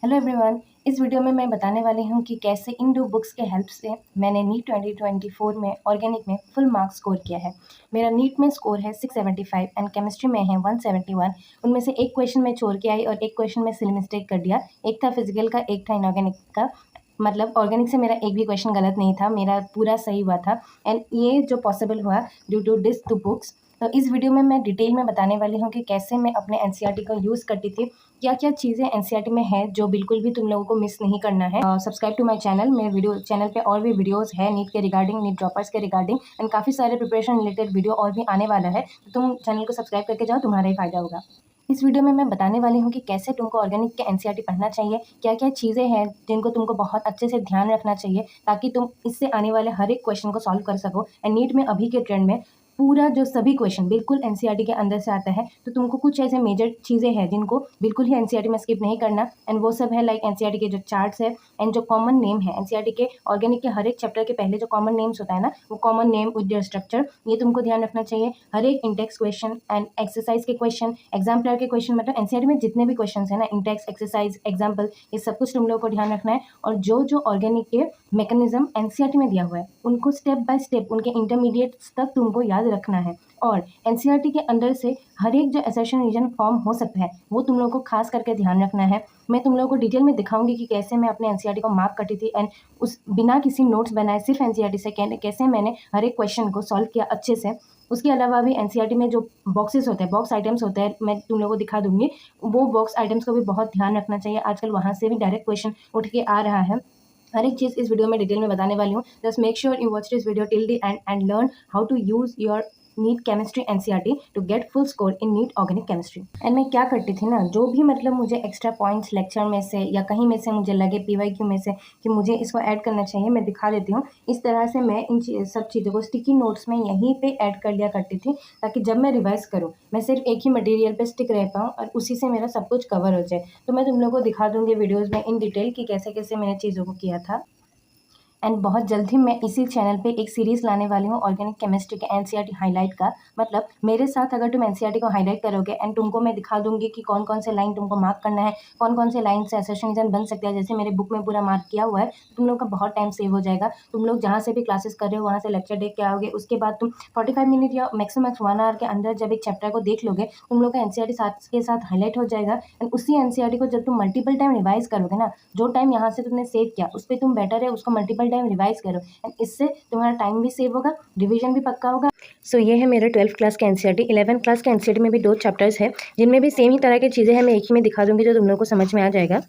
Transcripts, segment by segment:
Hello everyone. इस video में मैं बताने वाली हूँ कि कैसे इन दो बुक्स के हेल्प से मैंने नीट 2024 में ऑर्गेनिक में फुल मार्क्स स्कोर किया है। मेरा नीट में स्कोर है 675 एंड केमिस्ट्री में है 171। उनमें से एक क्वेश्चन मैं छोड़ के आई और एक क्वेश्चन में सिली मिस्टेक कर दिया। एक था फिजिकल का, एक था इनऑर्गेनिक का। मतलब ऑर्गेनिक से मेरा एक भी क्वेश्चन गलत नहीं था, मेरा पूरा सही हुआ था। एंड ये जो पॉसिबल हुआ due to this two books. तो इस वीडियो में मैं डिटेल में बताने वाली हूँ कि कैसे मैं अपने एनसीईआरटी को यूज़ करती थी, क्या क्या चीज़ें एनसीईआरटी में है जो बिल्कुल भी तुम लोगों को मिस नहीं करना है। Subscribe to my channel. मेरे वीडियो चैनल पे और भी वीडियोस है नीट के रिगार्डिंग, नीट ड्रॉपर्स के रिगार्डिंग एंड काफ़ी सारे प्रिपरेशन रिलेटेड वीडियो और भी आने वाला है। तो तुम चैनल को सब्सक्राइब करके जाओ, तुम्हारा ही फायदा होगा। इस वीडियो में मैं बताने वाली हूँ कि कैसे तुमको ऑर्गेनिक के एनसीईआरटी पढ़ना चाहिए, क्या क्या चीज़ें हैं जिनको तुमको बहुत अच्छे से ध्यान रखना चाहिए ताकि तुम इससे आने वाले हर एक क्वेश्चन को सॉल्व कर सको। एंड नीट में अभी के ट्रेंड में पूरा जो सभी क्वेश्चन बिल्कुल एनसीईआरटी के अंदर से आता है। तो तुमको कुछ ऐसे मेजर चीज़ें हैं जिनको बिल्कुल ही एनसीईआरटी में स्किप नहीं करना। एंड वो सब है लाइक एनसीईआरटी के जो चार्ट्स है एंड जो कॉमन नेम है एनसीईआरटी के ऑर्गेनिक के हर एक चैप्टर के पहले जो कॉमन नेम्स होता है ना, वो common name with their structure, ये तुमको ध्यान रखना चाहिए। हर एक इंटेक्स क्वेश्चन एंड एक्सरसाइज के क्वेश्चन, एग्जाम्पलर के क्वेश्चन, मतलब एनसीईआरटी में जितने भी क्वेश्चन है ना, इंटेक्स, एक्सरसाइज, एग्जाम्पल, ये सब कुछ तुम लोगों को ध्यान रखना है। और जो जो ऑर्गेनिक के मैकेनिज्म एनसीईआरटी में दिया हुआ है उनको स्टेप बाय स्टेप उनके इंटरमीडिएट्स तक तुमको याद रखना है। और एनसीईआरटी के अंदर से हर एक जो असर्शन रीजन फॉर्म हो सकता है वो तुम लोगों को खास करके ध्यान रखना है। मैं तुम लोगों को डिटेल में दिखाऊंगी कि कैसे मैं अपने एनसीईआरटी को मार्क करती थी एंड उस बिना किसी नोट्स बनाए सिर्फ एनसीईआरटी से कैसे मैंने हर एक क्वेश्चन को सॉल्व किया अच्छे से। उसके अलावा भी एनसीईआरटी में जो बॉक्सेस होते हैं, बॉक्स आइटम्स होते हैं, मैं तुम लोगों को दिखा दूंगी। वो बॉक्स आइटम्स को भी बहुत ध्यान रखना चाहिए। आजकल वहाँ से भी डायरेक्ट क्वेश्चन उठ के आ रहा है। हर एक चीज़ इस वीडियो में डिटेल में बताने वाली हूँ। Just make sure you watch this video till the end learn how to use your NEET chemistry NCERT to get full score in NEET organic chemistry. And मैं क्या करती थी ना, जो भी मतलब मुझे एक्स्ट्रा पॉइंट्स लेक्चर में से या कहीं में से मुझे लगे पीवाईक्यू में से कि मुझे इसको ऐड करना चाहिए, मैं दिखा देती हूँ। इस तरह से मैं इन सब चीज़ों को स्टिकी नोट्स में यहीं पे ऐड कर लिया करती थी ताकि जब मैं रिवाइज करूँ मैं सिर्फ एक ही मटेरियल पे स्टिक रह पाऊँ और उसी से मेरा सब कुछ कवर हो जाए। तो मैं तुम लोग को दिखा दूँगी वीडियोज़ में इन डिटेल कि कैसे कैसे मैंने चीज़ों को किया था। एंड बहुत जल्द ही मैं इसी चैनल पे एक सीरीज़ लाने वाली हूँ ऑर्गेनिक केमिस्ट्री के एनसीईआरटी हाईलाइट का। मतलब मेरे साथ अगर तुम एनसीईआरटी को हाईलाइट करोगे एंड तुमको मैं दिखा दूंगी कि कौन कौन से लाइन तुमको मार्क करना है, कौन कौन से लाइन से असर्शन रीजन बन सकता है, जैसे मेरे बुक में पूरा मार्क किया हुआ है। तुम लोग का बहुत टाइम सेव हो जाएगा। तुम लोग जहाँ से भी क्लासेस कर रहे हो वहाँ से लेक्चर देख के आओगे, उसके बाद तुम 45 मिनट या मैक्सिमम 1 आवर के अंदर जब एक चैप्टर को देख लोगे तुम लोग का एनसीईआरटी साथ के साथ हाईलाइट हो जाएगा। एंड उसी एनसीईआरटी को जब तुम मल्टीपल टाइम रिवाइज करोगे ना, जो टाइम यहाँ से तुमने सेव किया उस पर तुम बेटर है उसको मल्टीपल टाइम रिवाइज करो एंड इससे तुम्हारा टाइम भी सेव होगा, रिवीजन भी पक्का होगा। सो ये है मेरे 12th क्लास के एनसीईआरटी। 11th क्लास के एनसीईआरटी में भी 2 चैप्टर्स है जिनमें भी सेम ही तरह की चीज़ें हैं। मैं एक ही में दिखा दूंगी जो तुम लोग को समझ में आ जाएगा।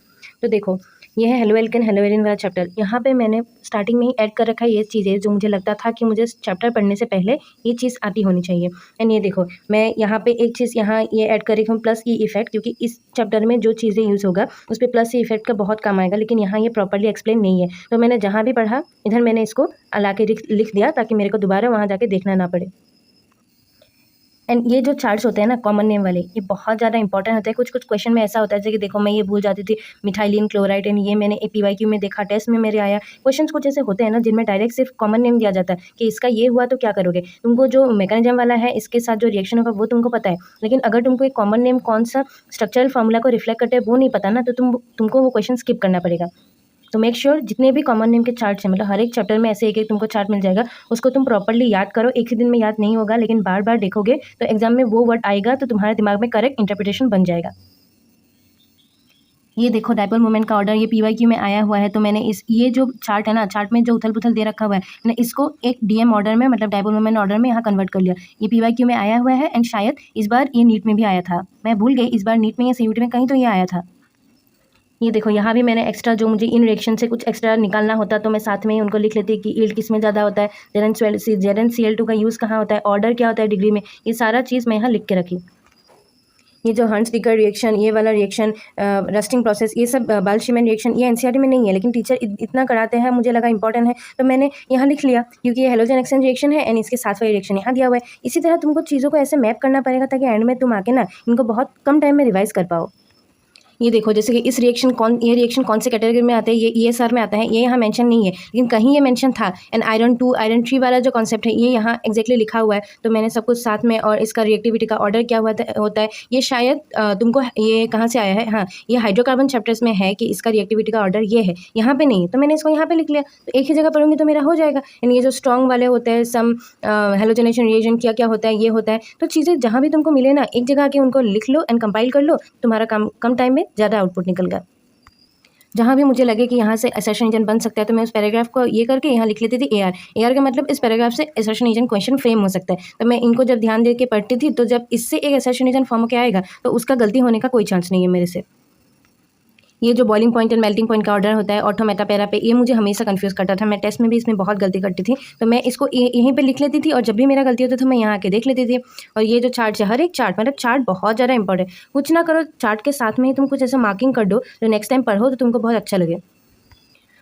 तो देखो, ये है हेलो एल्केन हेलो एरिन वाला चैप्टर। यहाँ पे मैंने स्टार्टिंग में ही ऐड कर रखा है ये चीज़ें जो मुझे लगता था कि मुझे चैप्टर पढ़ने से पहले ये चीज़ आती होनी चाहिए। एंड ये देखो, मैं यहाँ पे एक चीज़ यहाँ ये ऐड कर रही हूँ, प्लस ई इफेक्ट, क्योंकि इस चैप्टर में जो चीज़ें यूज़ होगा उस पर प्लस ई इफेक्ट का बहुत काम आएगा, लेकिन यहाँ ये प्रॉपरली एक्सप्लेन नहीं है। तो मैंने जहाँ भी पढ़ा इधर मैंने इसको ला के लिख दिया ताकि मेरे को दोबारा वहाँ जाके देखना ना पड़े। एंड ये जो चार्ट्स होते हैं ना कॉमन नेम वाले, ये बहुत ज़्यादा इंपॉर्टेंट होते हैं। कुछ कुछ क्वेश्चन में ऐसा होता है जैसे कि देखो, मैं ये भूल जाती थी मिथाइलिन क्लोराइड, एंड ये मैंने पीवाईक्यू में देखा, टेस्ट में मेरे आया। क्वेश्चंस कुछ ऐसे होते हैं ना जिनमें डायरेक्ट सिर्फ कॉमन नेम दिया जाता है कि इसका ये हुआ तो क्या करोगे। तुमको जो मैकेनिज्म वाला है इसके साथ जो रिएक्शन होगा वो तुमको पता है, लेकिन अगर तुमको एक कॉमन नेम कौन सा स्ट्रक्चरल फॉर्मूला को रिफ्लेक्ट करते हैं वो नहीं पता ना, तो तुमको वो क्वेश्चन स्किप करना पड़ेगा। तो मेक श्योर जितने भी कॉमन नेम के चार्ट्स हैं, मतलब हर एक चैप्टर में ऐसे एक एक तुमको चार्ट मिल जाएगा, उसको तुम प्रॉपर्ली याद करो। एक ही दिन में याद नहीं होगा, लेकिन बार बार देखोगे तो एग्जाम में वो वर्ड आएगा तो तुम्हारे दिमाग में करेक्ट इंटरप्रिटेशन बन जाएगा। ये देखो, डायपोल मोमेंट का ऑर्डर ये पीवाईक्यू में आया हुआ है। तो मैंने ये जो चार्ट है ना, चार्ट में जो उथल पुथल दे रखा हुआ है, मैंने इसको एक डीएम ऑर्डर में, मतलब डायपोल मोमेंट ऑर्डर में यहाँ कन्वर्ट कर लिया। ये पीवाईक्यू में आया हुआ है एंड शायद इस बार ये नीट में भी आया था, मैं भूल गई इस बार नीट में या सीयूटी में कहीं तो ये आया था। ये देखो, यहाँ भी मैंने एक्स्ट्रा जो मुझे इन रिएक्शन से कुछ एक्स्ट्रा निकालना होता तो मैं साथ में ही उनको लिख लेती कि ईल्ड किस में ज़्यादा होता है, ZnCl2 का यूज़ कहाँ होता है, ऑर्डर क्या होता है डिग्री में, ये सारा चीज़ मैं यहाँ लिख के रखी। ये जो हंट्स-डिकर रिएक्शन, ये वाला रिएक्शन, रस्टिंग प्रोसेस, ये सब बाल्शेमेन रिएक्शन, ये एनसीईआरटी में नहीं है, लेकिन टीचर इतना कराते हैं, मुझे लगा इंपॉर्टेंट है तो मैंने यहाँ लिख लिया, क्योंकि ये हेलोजन एक्सचेंज रिएक्शन है एंड इसके साथ वाली रिएक्शन यहाँ दिया हुआ है। इसी तरह तुमको चीज़ों को ऐसे मैप करना पड़ेगा ताकि एंड में तुम आके ना इनको बहुत कम टाइम में रिवाइज कर पाओ। ये देखो जैसे कि ये रिएक्शन कौन से कैटेगरी में आता है, ये ESR में आता है, ये यहाँ मेंशन नहीं है लेकिन कहीं ये मेंशन था। एंड आयरन 2 आयरन 3 वाला जो कॉन्सेप्ट है ये यहाँ एग्जैक्टली लिखा हुआ है, तो मैंने सब कुछ साथ में, और इसका रिएक्टिविटी का ऑर्डर क्या होता है ये शायद तुमको ये कहाँ से आया है, हाँ ये हाइड्रोकार्बन चैप्टर्स में है कि इसका रिएक्टिविटी का ऑर्डर ये है, यहाँ पे नहीं है, तो मैंने इसको यहाँ पे लिख लिया, तो एक ही जगह पढ़ूंगी तो मेरा हो जाएगा। एंड ये जो स्ट्रॉन्ग वाले होते हैं सम हेलोजनेशन रिएजेंट क्या क्या होता है, ये होता है, तो चीज़ें जहाँ भी तुमको मिले ना एक जगह आके उनको लिख लो एंड कंपाइल कर लो, तुम्हारा काम कम टाइम में ज़्यादा आउटपुट निकल गया। जहाँ भी मुझे लगे कि यहाँ से असर्शन इंजन बन सकता है तो मैं उस पैराग्राफ को ये करके यहाँ लिख लेती थी AR का मतलब इस पैराग्राफ से असर्शन इंजन क्वेश्चन फ्रेम हो सकता है। तो मैं इनको जब ध्यान दे के पढ़ती थी तो जब इससे एक असर्शन इंजन फॉर्म होकर आएगा तो उसका गलती होने का कोई चांस नहीं है मेरे से। ये जो boiling point and melting point का ऑर्डर होता है ऑटो मेटा पैरा पे, ये मुझे हमेशा कंफ्यूज करता था, मैं टेस्ट में भी इसमें बहुत गलती करती थी, तो मैं इसको यहीं पे लिख लेती थी और जब भी मेरा गलती होता था मैं यहाँ आके देख लेती थी। और ये जो चार्ट है, हर एक चार्ट मतलब चार्ट बहुत ज़्यादा इंपॉर्टेंट, कुछ ना करो चार्ट के साथ में ही तुम कुछ ऐसा मार्किंग कर दो जो नेक्स्ट टाइम पढ़ो तो तुमको बहुत अच्छा लगे।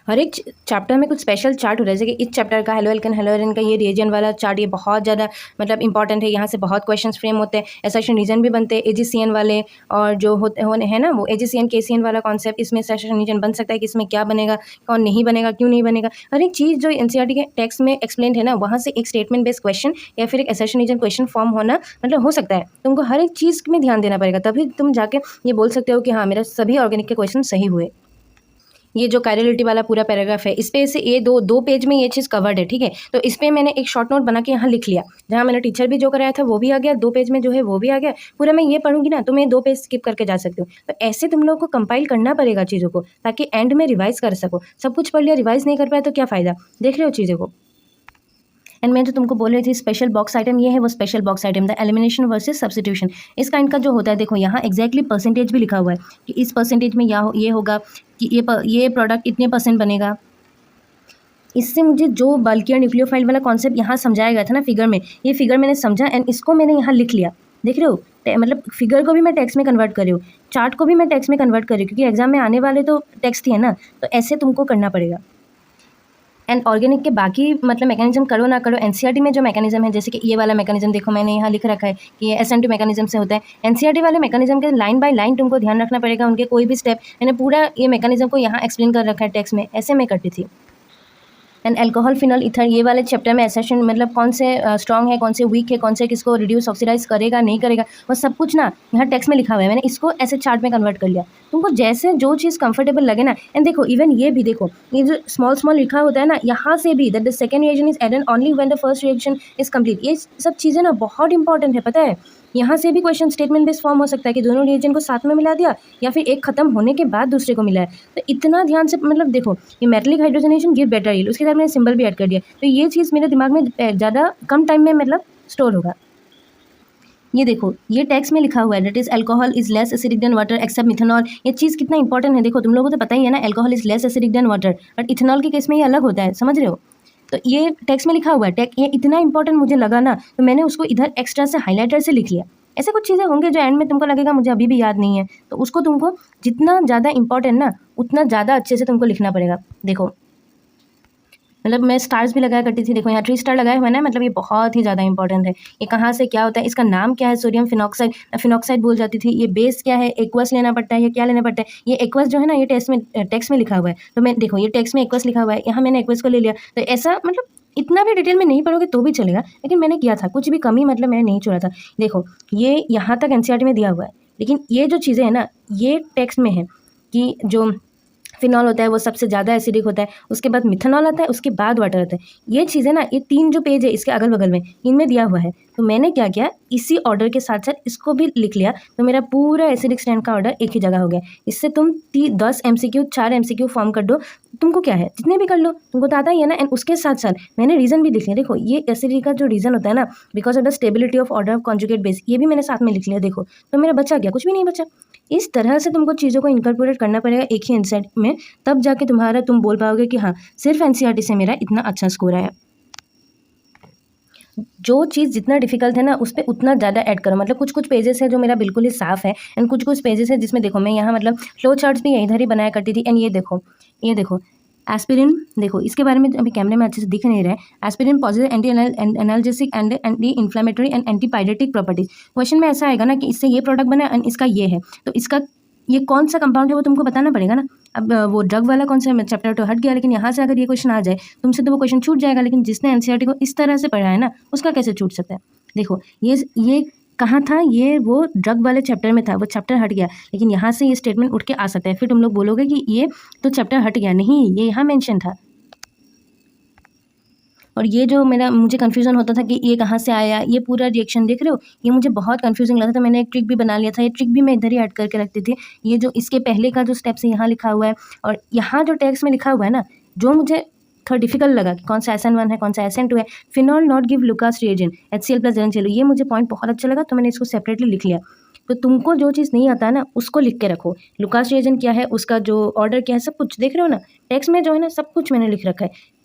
हर एक चैप्टर में कुछ स्पेशल चार्ट हो रहा है, जैसे कि इस चैप्टर का हेलो एल्केन हेलो एल्केन का ये रिएजन वाला चार्ट, ये बहुत ज़्यादा मतलब इंपॉर्टेंट है, यहाँ से बहुत क्वेश्चंस फ्रेम होते हैं, असर्शन रीजन भी बनते हैं AGCN वाले, और जो होते हैं ना वो AGCN KCN वाला कॉन्सेप्ट, इसमें असर्शन रीजन बन सकता है कि इसमें क्या बनेगा, कौन नहीं बनेगा, क्यों नहीं बनेगा, हर एक चीज़ जो NCERT के टेक्स्ट में एक्सप्लेन है ना वहाँ से एक स्टेटमेंट बेस्ड क्वेश्चन या फिर एक असर्शन रीजन क्वेश्चन फॉर्म होना मतलब हो सकता है। तुमको हर एक चीज़ में ध्यान देना पड़ेगा, तभी तुम जाके ये बोल सकते हो कि हाँ मेरा सभी ऑर्गेनिक के क्वेश्चन सही हुए। ये जो कायरलिटी वाला पूरा पैराग्राफ है इस पे से ये दो पेज में ये चीज़ कवर्ड है, ठीक है, तो इस पे मैंने एक शॉर्ट नोट बना के यहाँ लिख लिया, जहाँ मैंने टीचर भी जो कराया था वो भी आ गया, 2 पेज में जो है वो भी आ गया, पूरा मैं ये पढ़ूंगी ना तो मैं 2 पेज स्किप करके जा सकती हूँ। तो ऐसे तुम लोगों को कंपाइल करना पड़ेगा चीज़ों को, ताकि एंड में रिवाइज कर सको। सब कुछ पढ़ लिया रिवाइज नहीं कर पाया तो क्या फ़ायदा, देख रहे हो चीज़ों को। एंड मैं जो तुमको बोल रही थी स्पेशल बॉक्स आइटम, ये है वो special box item, the elimination versus substitution. इस काइंड का जो होता है देखो यहाँ एग्जैक्टली परसेंटेज भी लिखा हुआ है कि इस परसेंटेज में ये होगा कि ये प्रोडक्ट इतने % बनेगा। इससे मुझे जो बल्कियर न्यूक्लियोफाइल वाला कॉन्सेप्ट यहाँ समझाया गया था ना फिगर में, ये फिगर मैंने समझा एंड इसको मैंने यहाँ लिख लिया, देख रहे हो, मतलब फिगर को भी मैं टेक्स्ट में कन्वर्ट कर रही हूँ, चार्ट को भी मैं टेक्स्ट में कन्वर्ट कर रही हूँ, क्योंकि एग्जाम में आने वाले तो टेक्स्ट ही है ना, तो ऐसे तुमको करना पड़ेगा। एंड ऑर्गेनिक के बाकी मतलब मैकेनिज्म करो ना करो, NCERT में जो मैकेनिज्म है, जैसे कि ये वाला मैकेनिज्म देखो मैंने यहाँ लिख रखा है कि ये SMT मैकेनिज्म से होता है। NCERT वाले मैकेनिज्म के लाइन बाय लाइन तुमको ध्यान रखना पड़ेगा, उनके कोई भी स्टेप, मैंने पूरा ये मैकेनिज्म को यहाँ एक्सप्लेन कर रखा है टेक्स्ट में, ऐसे मैं करती थी। एंड अल्कोहल फिनॉल ईथर, ये वाले चैप्टर में एसेशन मतलब कौन से स्ट्रॉन्ग है, कौन से वीक है, कौन से किसको रिड्यूस ऑक्सीडाइज करेगा नहीं करेगा, वो सब कुछ ना यहाँ टेक्स्ट में लिखा हुआ है, मैंने इसको ऐसे चार्ट में कन्वर्ट कर लिया। तुमको जैसे जो चीज़ कंफर्टेबल लगे ना, एंड देखो इवन ये भी देखो, ये जो स्मॉल लिखा होता है ना यहाँ से भी, that the second reaction is added only when the first reaction is complete, ये सब चीज़ें ना बहुत इंपॉर्टेंट है, पता है। यहाँ से भी क्वेश्चन स्टेटमेंट बेस्ड फॉर्म हो सकता है कि दोनों रिएजेंट को साथ में मिला दिया या फिर एक खत्म होने के बाद दूसरे को मिला है, तो इतना ध्यान से मतलब देखो, ये metallic hydrogenation give better yield, उसके साथ मैंने सिंबल भी ऐड कर दिया, तो ये चीज़ मेरे दिमाग में ज़्यादा कम टाइम में मतलब स्टोर होगा। ये देखो ये टेक्स्ट में लिखा हुआ है, that is alcohol is less acidic than water except methanol. ये चीज़ कितना इंपॉर्टेंट है, देखो तुम लोगों को तो पता ही है ना, alcohol is less acidic than water, but ethanol के केस में ये अलग होता है, समझ रहे हो। तो ये टेक्स्ट में लिखा हुआ है, ये इतना इंपॉर्टेंट मुझे लगा ना, तो मैंने उसको इधर एक्स्ट्रा से हाईलाइटर से लिख लिया। ऐसे कुछ चीज़ें होंगे जो एंड में तुमको लगेगा मुझे अभी भी याद नहीं है, तो उसको तुमको जितना ज़्यादा इंपॉर्टेंट ना उतना ज़्यादा अच्छे से तुमको लिखना पड़ेगा। देखो मतलब मैं स्टार्स भी लगाया करती थी, देखो यहाँ 3 स्टार लगाए हुए ना, मतलब ये बहुत ही ज़्यादा इंपॉर्टेंट है। ये कहाँ से क्या होता है, इसका नाम क्या है, सोडियम फिनॉक्साइड, फिनॉक्साइड बोल जाती थी, ये बेस क्या है, एक्वस लेना पड़ता है, ये क्या लेना पड़ता है, ये एक्वस जो है ना ये टेक्स्ट में लिखा हुआ है, तो मैं देखो ये टेक्स्ट में एक्वस लिखा हुआ है, यहाँ मैंने एक्वस को ले लिया, तो ऐसा मतलब इतना भी डिटेल में नहीं पढ़ोगे तो भी चलेगा, लेकिन मैंने किया था, कुछ भी कमी मतलब मैंने नहीं छोड़ा था। देखो ये यहाँ तक NCERT में दिया हुआ है, लेकिन ये जो चीज़ें हैं ना ये टेक्स्ट में है कि जो फिनॉल होता है वो सबसे ज़्यादा एसिडिक होता है, उसके बाद मिथेनॉल आता है, उसके बाद वाटर आता है। ये चीज़ें ना ये 3 जो पेज है इसके अगल बगल में इनमें दिया हुआ है, तो मैंने क्या किया इसी ऑर्डर के साथ साथ इसको भी लिख लिया, तो मेरा पूरा एसिडिक स्टैंड का ऑर्डर एक ही जगह हो गया। इससे तुम 10 MCQ 4 MCQ फॉर्म कर दो, तुमको क्या है जितने भी कर लो, तुमको तो आता ही है ना। एंड उसके साथ साथ मैंने रीज़न भी लिख लिया, देखो ये एसिडिक का जो रीज़न होता है ना, because of the stability of order of conjugate base, ये भी मैंने साथ में लिख लिया। देखो तो मेरा बचा क्या, कुछ भी नहीं बचा। इस तरह से तुमको चीज़ों को इनकॉर्पोरेट करना पड़ेगा एक ही इंसाइट में, तब जाके तुम बोल पाओगे कि हाँ सिर्फ NCERT से मेरा इतना अच्छा स्कोर आया। जो चीज़ जितना डिफिकल्ट है ना उस पर उतना ज़्यादा ऐड करो, मतलब कुछ पेजेस है जो मेरा बिल्कुल ही साफ है, एंड कुछ पेजेस है जिसमें देखो मैं यहाँ मतलब फ्लो चार्ट्स भी इधर ही बनाया करती थी। एंड ये देखो एस्पिरिन, देखो इसके बारे में अभी कैमरे में अच्छे से दिख नहीं रहा है। Aspirin positive anti analgesic and anti inflammatory and anti pyretic properties. Question में ऐसा आएगा ना कि इससे ये प्रोडक्ट बना एंड इसका ये है, तो इसका ये कौन सा कंपाउंड है वो तुमको बताना पड़ेगा ना। अब वो ड्रग वाला कौन सा चैप्टर तो हट गया, लेकिन यहाँ से अगर ये क्वेश्चन आ जाए तुमसे तो वो क्वेश्चन छूट जाएगा, लेकिन जिसने एनसीईआरटी को इस तरह से पढ़ा है ना उसका कैसे छूट सकता है। देखो ये कहाँ था, ये वो ड्रग वाले चैप्टर में था, वो चैप्टर हट गया, लेकिन यहाँ से ये स्टेटमेंट उठ के आ सकता है। फिर तुम लोग बोलोगे कि ये तो चैप्टर हट गया, नहीं ये यहाँ मेंशन था। और ये जो मुझे कन्फ्यूज़न होता था कि ये कहाँ से आया, ये पूरा रिएक्शन देख रहे हो, ये मुझे बहुत कन्फ्यूजिंग लगा था। मैंने एक ट्रिक भी बना लिया था, ये ट्रिक भी मैं इधर ही ऐड करके रखती थी। ये जो इसके पहले का जो स्टेप्स है यहाँ लिखा हुआ है, और यहाँ जो टेक्स्ट में लिखा हुआ है ना, जो मुझे थोड़ा डिफिकल्ट लगा कि कौन सा SN1 है, कौन सा SN2 है। Phenol not give Lucas reagent, HCl plus चलो, ये मुझे पॉइंट बहुत अच्छा लगा, तो मैंने इसको सेपरेटली लिख लिया। तो तुमको जो चीज़ नहीं आता है ना उसको लिख के रखो। लुकास रिएजेंट क्या है, उसका जो ऑर्डर क्या है, सब कुछ देख रहे हो ना, टेक्स्ट में जो है ना सब कुछ मैंने लिख रखा है।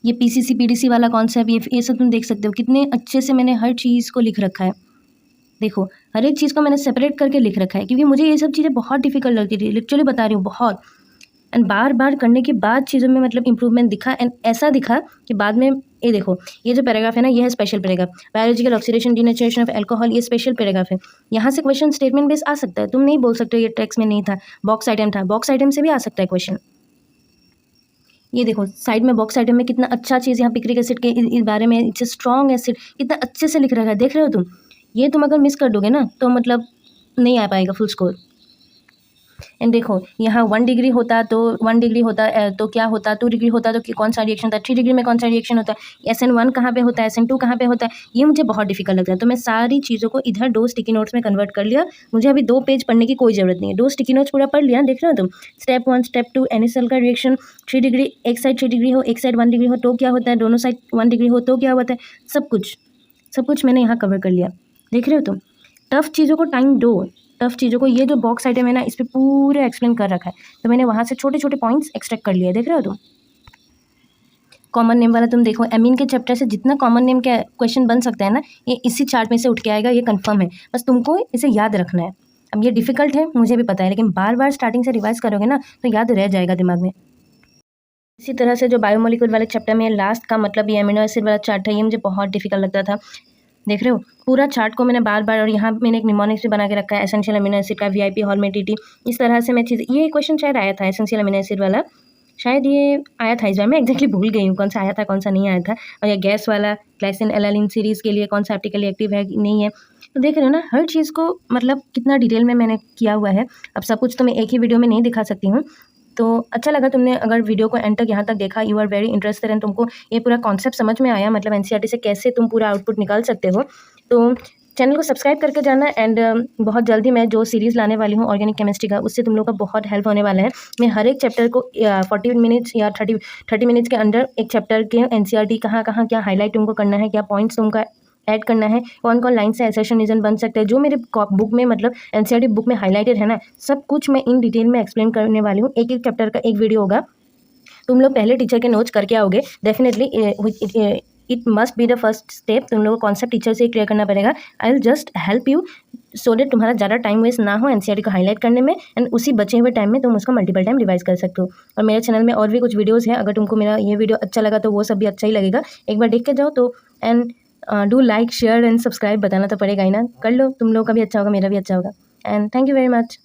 ये PCC PDC वाला कॉन्सेप्ट, ये सब तुम देख सकते हो, कितने अच्छे से मैंने हर चीज़ को लिख रखा है। देखो हर एक चीज़ को मैंने सेपरेट करके लिख रखा है, क्योंकि मुझे ये सब चीज़ें बहुत डिफिकल्ट लगती थी, लिटरली बता रही हूँ बहुत। एंड बार बार करने के बाद चीज़ों में मतलब इंप्रूवमेंट दिखा, एंड ऐसा दिखा कि बाद में ये देखो, ये जो पैराग्राफ है ना, ये है special paragraph, biological oxidation denaturation of alcohol, ये स्पेशल पैराग्राफ है। यहाँ से क्वेश्चन स्टेटमेंट बेस आ सकता है, तुम नहीं बोल सकते ये टेक्स्ट में नहीं था, बॉक्स आइटम था, बॉक्स आइटम से भी आ सकता है क्वेश्चन। ये देखो साइड में बॉक्स आइटम में कितना अच्छा चीज़ यहाँ पिक्रिक एसिड के इस बारे में, इट्स स्ट्रॉन्ग एसिड, कितना अच्छे से लिख रखा है, देख रहे हो तुम। ये तुम अगर मिस कर दोगे ना तो मतलब नहीं आ पाएगा फुल स्कोर। एंड देखो यहाँ 1 डिग्री होता तो 1 डिग्री होता तो क्या होता, 2 डिग्री होता तो कौन सा रिएक्शन होता, 3 डिग्री में कौन सा रिएक्शन होता है, SN1 कहाँ पे होता है, SN2 कहाँ पे होता है, ये मुझे बहुत डिफिकल्ट लगता है। तो मैं सारी चीज़ों को इधर 2 स्टिकी नोट्स में कन्वर्ट कर लिया। मुझे अभी 2 पेज पढ़ने की कोई ज़रूरत नहीं है, 2 स्टिकी नोट्स पूरा पढ़ लिया, देख रहे हो तुम। स्टेप 1 स्टेप 2 NaCl का रिएक्शन, 3 डिग्री एक साइड 3 डिग्री हो, एक साइड 1 डिग्री हो तो क्या होता है, दोनों साइड 1 डिग्री हो तो क्या होता है, सब कुछ मैंने यहाँ कवर कर लिया, देख रहे हो तुम। टफ चीज़ों को टाइम दो, टफ चीज़ों को, ये जो बॉक्स आइटम है ना इस पर पूरा एक्सप्लेन कर रखा है, तो मैंने वहाँ से छोटे छोटे पॉइंट्स एक्सट्रैक्ट कर लिए, देख रहे हो तुम। कॉमन नेम वाला तुम देखो, एमीन के चैप्टर से जितना कॉमन नेम का क्वेश्चन बन सकता है ना, ये इसी चार्ट में से उठ के आएगा, ये कंफर्म है, बस तुमको इसे याद रखना है। अब ये डिफिकल्ट है मुझे भी पता है, लेकिन बार बार स्टार्टिंग से रिवाइज करोगे ना तो याद रह जाएगा दिमाग में। इसी तरह से जो बायोमोलिक्यूल वाले चैप्टर में लास्ट का मतलब ये अमीनो एसिड वाला चार्ट है, ये मुझे बहुत डिफिकल्ट लगता था, देख रहे हो पूरा चार्ट को मैंने बार बार, और यहाँ मैंने एक निमोनिक्स भी बना के रखा है, एसेंशियल अमीनो एसिड का, VIP हॉल में TT, इस तरह से मैं चीज़, ये क्वेश्चन शायद आया था एसेंशियल अमीनो एसिड वाला, शायद ये आया था इस बार, मैं एक्जैक्टली भूल गई हूँ कौन सा आया था कौन सा नहीं आया था। और ये गैस वाला ग्लाइसिन एलानिन सीरीज़ के लिए कौन सा एप्टिकली एक्टिव है नहीं है, तो देख रहे हो ना हर चीज़ को मतलब कितना डिटेल में मैंने किया हुआ है। अब सब कुछ तो मैं एक ही वीडियो में नहीं दिखा सकती हूँ, तो अच्छा लगा तुमने अगर वीडियो को एंड तक यहाँ तक देखा, you are very interested and तुमको ये पूरा कॉन्सेप्ट समझ में आया, मतलब NCERT से कैसे तुम पूरा आउटपुट निकाल सकते हो, तो चैनल को सब्सक्राइब करके जाना। एंड बहुत जल्दी मैं जो सीरीज़ लाने वाली हूँ ऑर्गेनिक केमिस्ट्री का, उससे तुम लोग का बहुत हेल्प होने वाला है। मैं हर एक चैप्टर को 40 मिनट्स या 30 मिनट्स के अंदर एक चैप्टर के NCERT कहाँ कहाँ क्या हाईलाइट तुमको करना है, क्या पॉइंट्स तुमका ऐड करना है, कौन कौन लाइन से एसेशन रीजन बन सकते हैं, जो मेरे बुक में मतलब NCERT बुक में हाईलाइटेड है ना, सब कुछ मैं इन डिटेल में एक्सप्लेन करने वाली हूँ। एक एक चैप्टर का एक वीडियो होगा, तुम लोग पहले टीचर के नोट्स करके आओगे definitely, it must be the first step, तुम लोग को कॉन्सेप्ट टीचर से क्लियर करना पड़ेगा। I will just help you so that तुम्हारा ज़्यादा टाइम वेस्ट ना हो NCERT को हाईलाइट करने में, एंड उसी बचे हुए टाइम में तुम उसको मल्टीपल टाइम रिवाइज कर सकते हो। और मेरे चैनल में और भी कुछ वीडियोज़ हैं, अगर तुमको मेरा ये वीडियो अच्छा लगा तो वो सब भी अच्छा ही लगेगा, एक बार देख के जाओ तो। And do like share and subscribe, बताना तो पड़ेगा ही ना, कर लो, तुम लोग का भी अच्छा होगा मेरा भी अच्छा होगा। And thank you very much.